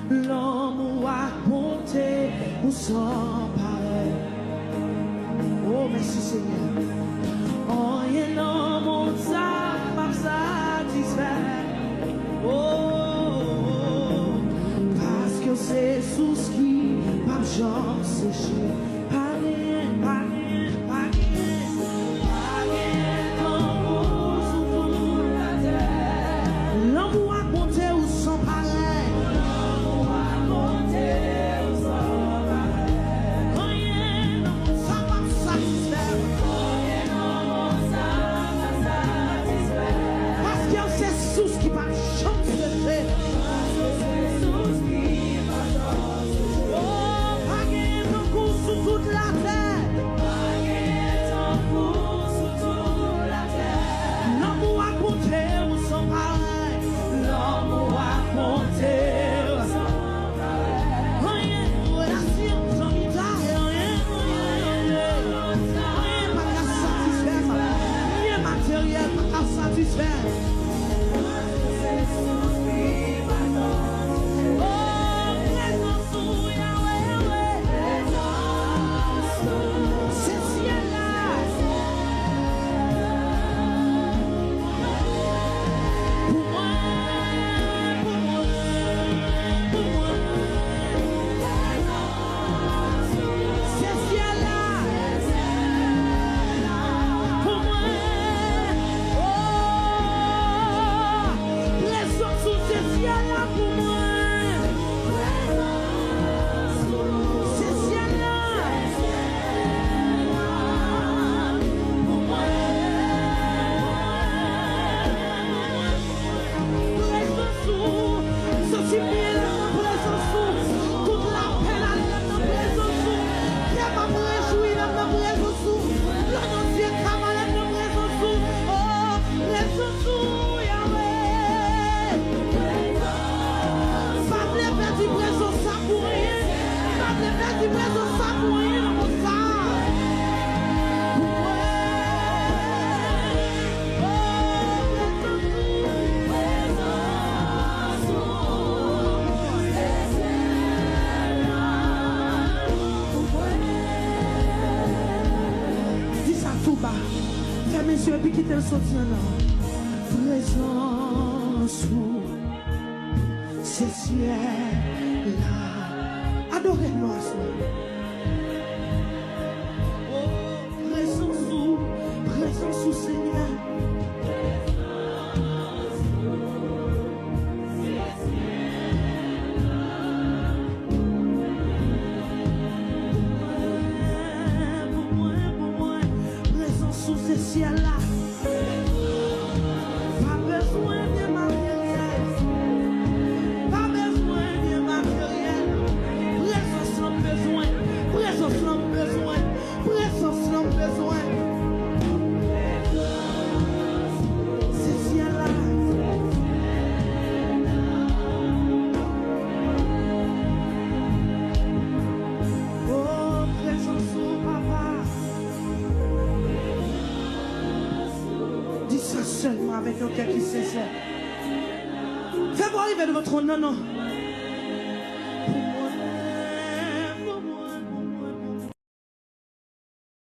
l'homme a compté ou sans pareil. Oh, merci Seigneur. Oh, et l'homme m'a satisfait. Oh, parce que c'est sous ce qui m'a jamais séché. Pas rien, pas rien, pas rien. Pas rien comme vous sur toute la terre. L'homme a compté ou sans pareil. L'homme a compté ou sans pareil. Rien, ça m'a satisfait. Rien, ça m'a satisfait. Parce que c'est sous ce qui m'a jamais séché. Toute la terre, toute la terre. L'amour a compté ou sans pareil. L'amour a compté ou sans pareil. Rien, relation, sans guitare, rien, pas qu'à satisfaire, rien matériel, pas qu'à satisfaire. Monsieur, et puis quitter le soutien là. Présence sous ces ciels-là. Adorez-nous à soi. Oh, présence sous Seigneur. Sous ces ciels-là, pas besoin de matériel, pas besoin de matériel, présence sans besoin, présence sans besoin, présence sans besoin. Ces ciels-là, oh, présence au papa. Dis ça seulement avec un cœur qui sincère. Fais-moi arriver devant votre trône, non, non.